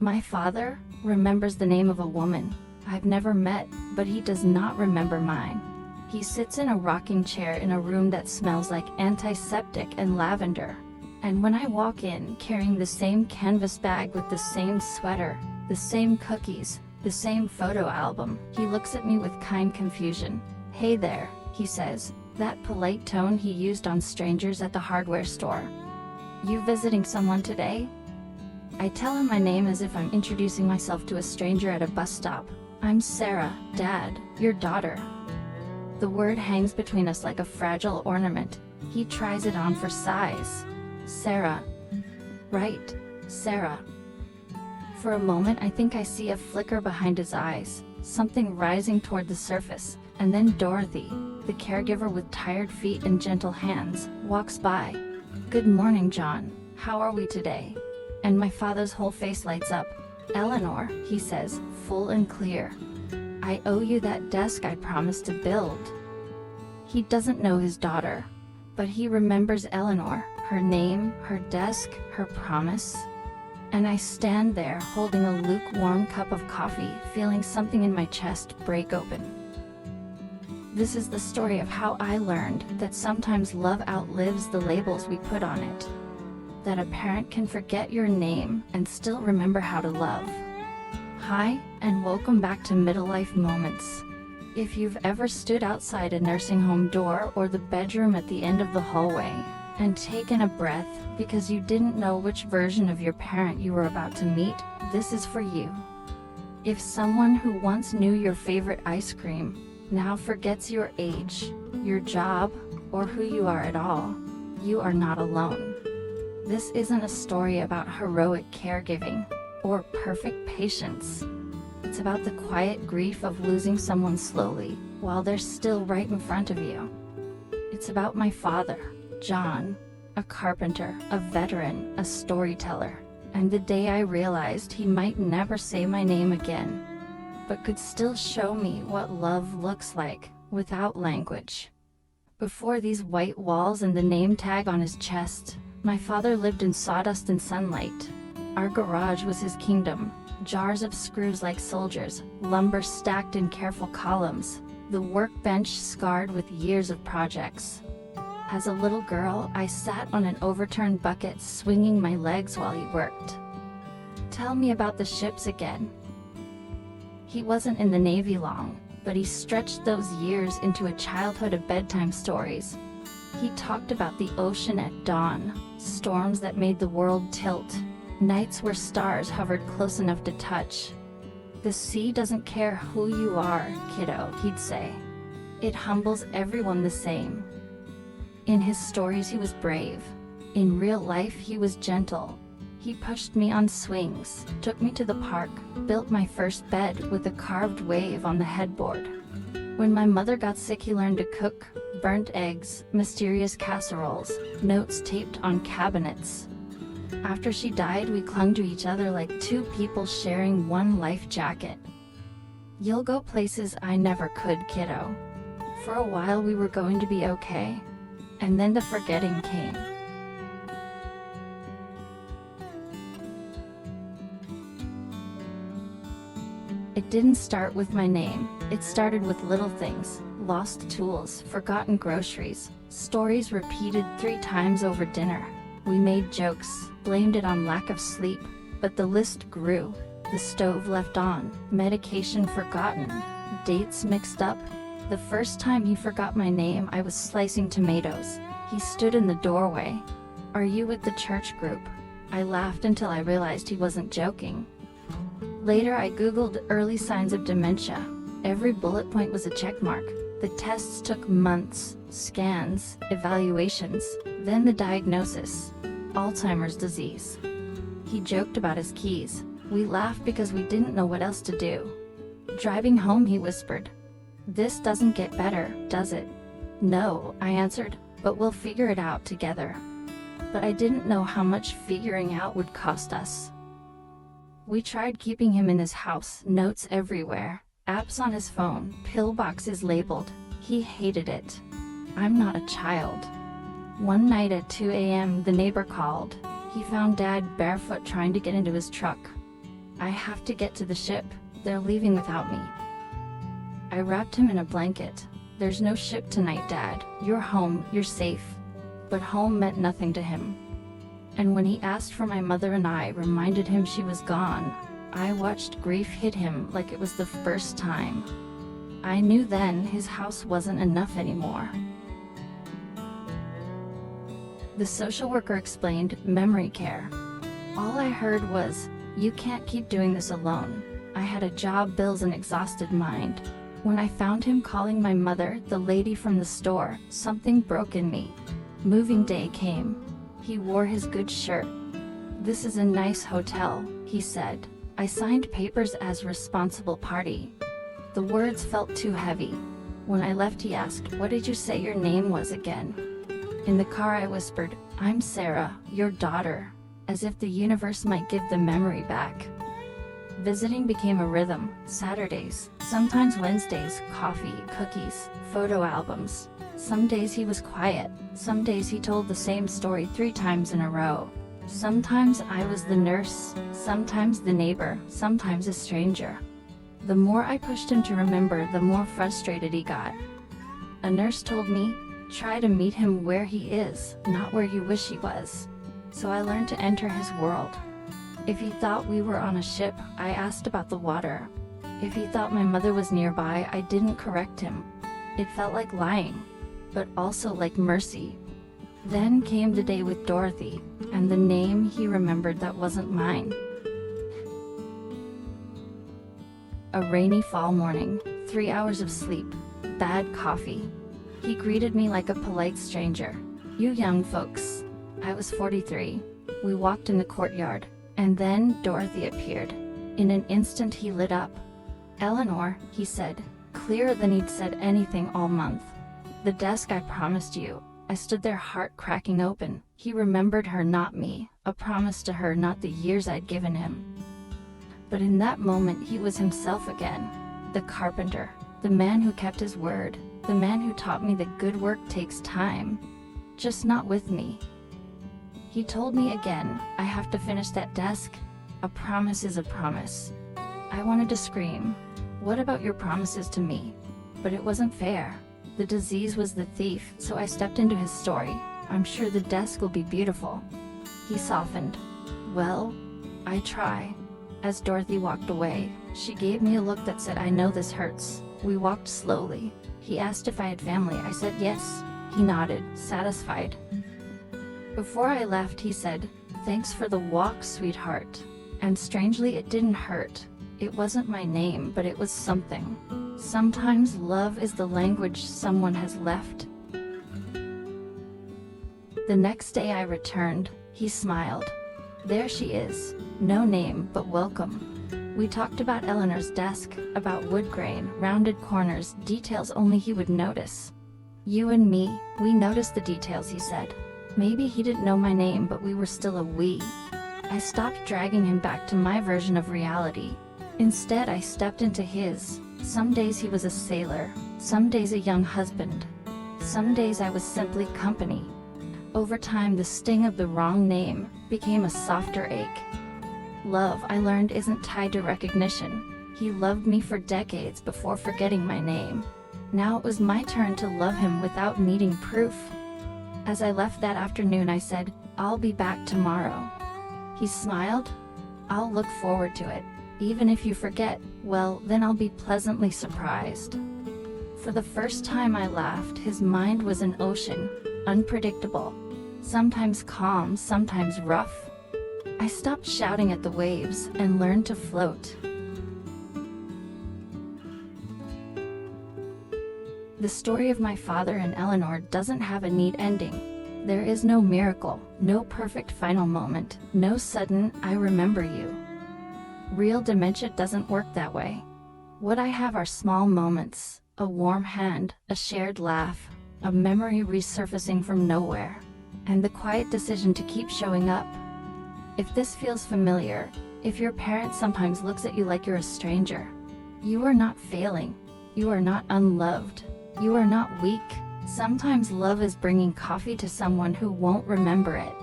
My father remembers the name of a woman I've never met, but he does not remember mine. He sits in a rocking chair in a room that smells like antiseptic and lavender. And when I walk in carrying the same canvas bag with the same sweater, the same cookies, the same photo album, he looks at me with kind confusion. "Hey there," he says, that polite tone he used on strangers at the hardware store. "You visiting someone today?" I tell him my name as if I'm introducing myself to a stranger at a bus stop. "I'm Sarah, Dad, your daughter." The word hangs between us like a fragile ornament. He tries it on for size. "Sarah." "Right, Sarah." For a moment I think I see a flicker behind his eyes, something rising toward the surface, and then Dorothy, the caregiver with tired feet and gentle hands, walks by. "Good morning, John. How are we today?" And my father's whole face lights up. "Eleanor," he says, full and clear. "I owe you that desk I promised to build." He doesn't know his daughter, but he remembers Eleanor, her name, her desk, her promise. And I stand there holding a lukewarm cup of coffee, feeling something in my chest break open. This is the story of how I learned that sometimes love outlives the labels we put on it. That a parent can forget your name and still remember how to love. Hi, and welcome back to Midlife Moments. If you've ever stood outside a nursing home door or the bedroom at the end of the hallway, and taken a breath because you didn't know which version of your parent you were about to meet, this is for you. If someone who once knew your favorite ice cream now forgets your age, your job, or who you are at all, you are not alone. This isn't a story about heroic caregiving or perfect patience. It's about the quiet grief of losing someone slowly while they're still right in front of you. It's about my father, John, a carpenter, a veteran, a storyteller, and the day I realized he might never say my name again, but could still show me what love looks like without language. Before these white walls and the name tag on his chest, my father lived in sawdust and sunlight. Our garage was his kingdom, jars of screws like soldiers, lumber stacked in careful columns, the workbench scarred with years of projects. As a little girl, I sat on an overturned bucket swinging my legs while he worked. "Tell me about the ships again." He wasn't in the Navy long, but he stretched those years into a childhood of bedtime stories. He talked about the ocean at dawn, storms that made the world tilt, nights where stars hovered close enough to touch. "The sea doesn't care who you are, kiddo," he'd say. "It humbles everyone the same." In his stories he was brave. In real life he was gentle. He pushed me on swings, took me to the park, built my first bed with a carved wave on the headboard. When my mother got sick he learned to cook, burnt eggs, mysterious casseroles, notes taped on cabinets. After she died we clung to each other like two people sharing one life jacket. "You'll go places I never could, kiddo." For a while we were going to be okay. And then the forgetting came. It didn't start with my name, it started with little things, lost tools, forgotten groceries, stories repeated 3 times over dinner. We made jokes, blamed it on lack of sleep, but the list grew. The stove left on, medication forgotten, dates mixed up. The first time he forgot my name I was slicing tomatoes. He stood in the doorway. "Are you with the church group?" I laughed until I realized he wasn't joking. Later I googled early signs of dementia. Every bullet point was a checkmark. The tests took months, scans, evaluations, then the diagnosis: Alzheimer's disease. He joked about his keys. We laughed because we didn't know what else to do. Driving home he whispered, "This doesn't get better, does it?" "No," I answered, "but we'll figure it out together." But I didn't know how much figuring out would cost us. We tried keeping him in his house, notes everywhere, apps on his phone, pillboxes labeled. He hated it. I'm not a child. One night at 2 a.m. the neighbor called. He found Dad barefoot trying to get into his truck. I have to get to the ship. They're leaving without me. I wrapped him in a blanket. There's no ship tonight, Dad. You're home, you're safe. But home meant nothing to him. And when he asked for my mother and I reminded him she was gone, I watched grief hit him like it was the first time. I knew then his house wasn't enough anymore. The social worker explained memory care. All I heard was, "You can't keep doing this alone." I had a job, bills, and exhausted mind. When I found him calling my mother, the lady from the store, something broke in me. Moving day came. He wore his good shirt. "This is a nice hotel," he said. I signed papers as responsible party. The words felt too heavy. When I left, he asked, "What did you say your name was again?" In the car I whispered, "I'm Sarah, your daughter," as if the universe might give the memory back. Visiting became a rhythm. Saturdays, sometimes Wednesdays, coffee, cookies, photo albums. Some days he was quiet, some days he told the same story 3 times in a row. Sometimes I was the nurse, sometimes the neighbor, sometimes a stranger. The more I pushed him to remember, the more frustrated he got. A nurse told me, "Try to meet him where he is, not where you wish he was." So I learned to enter his world. If he thought we were on a ship, I asked about the water. If he thought my mother was nearby, I didn't correct him. It felt like lying, but also like mercy. Then came the day with Dorothy, and the name he remembered that wasn't mine. A rainy fall morning, 3 hours of sleep, bad coffee. He greeted me like a polite stranger. "You young folks." I was 43. We walked in the courtyard, and then Dorothy appeared. In an instant he lit up. "Eleanor," he said, clearer than he'd said anything all month. "The desk I promised you." I stood there, heart cracking open. He remembered her, not me. A promise to her, not the years I'd given him. But in that moment he was himself again. The carpenter, the man who kept his word, the man who taught me that good work takes time. Just not with me. He told me again, "I have to finish that desk. A promise is a promise." I wanted to scream, "What about your promises to me?" But it wasn't fair. The disease was the thief, so I stepped into his story. "I'm sure the desk will be beautiful." He softened. "Well, I try." As Dorothy walked away, she gave me a look that said, "I know this hurts." We walked slowly. He asked if I had family. I said yes. He nodded, satisfied. Before I left, he said, "Thanks for the walk, sweetheart." And strangely, it didn't hurt. It wasn't my name, but it was something. Sometimes love is the language someone has left. The next day I returned. He smiled. "There she is. No name, but welcome." We talked about Eleanor's desk, about wood grain, rounded corners, details only he would notice. "You and me, we noticed the details," he said. Maybe he didn't know my name, but we were still a we. I stopped dragging him back to my version of reality. Instead, I stepped into his. Some days he was a sailor, some days a young husband. Some days I was simply company. Over time, the sting of the wrong name became a softer ache. Love, I learned, isn't tied to recognition. He loved me for decades before forgetting my name. Now it was my turn to love him without needing proof. As I left that afternoon, I said, "I'll be back tomorrow." He smiled. "I'll look forward to it. Even if you forget, well, then I'll be pleasantly surprised." For the first time I laughed. His mind was an ocean, unpredictable, sometimes calm, sometimes rough. I stopped shouting at the waves and learned to float. The story of my father and Eleanor doesn't have a neat ending. There is no miracle, no perfect final moment, no sudden, "I remember you." Real dementia doesn't work that way. What I have are small moments, a warm hand, a shared laugh, a memory resurfacing from nowhere, and the quiet decision to keep showing up. If this feels familiar, if your parent sometimes looks at you like you're a stranger, you are not failing. You are not unloved. You are not weak. Sometimes love is bringing coffee to someone who won't remember it.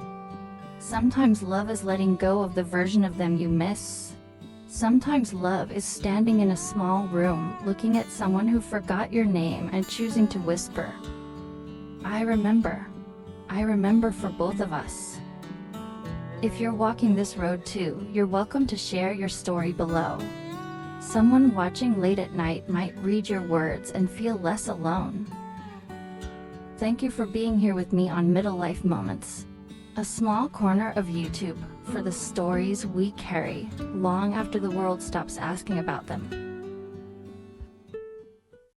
Sometimes love is letting go of the version of them you miss. Sometimes love is standing in a small room, looking at someone who forgot your name and choosing to whisper, "I remember." I remember for both of us. If you're walking this road too, you're welcome to share your story below. Someone watching late at night might read your words and feel less alone. Thank you for being here with me on Middle Life Moments, a small corner of YouTube for the stories we carry long after the world stops asking about them.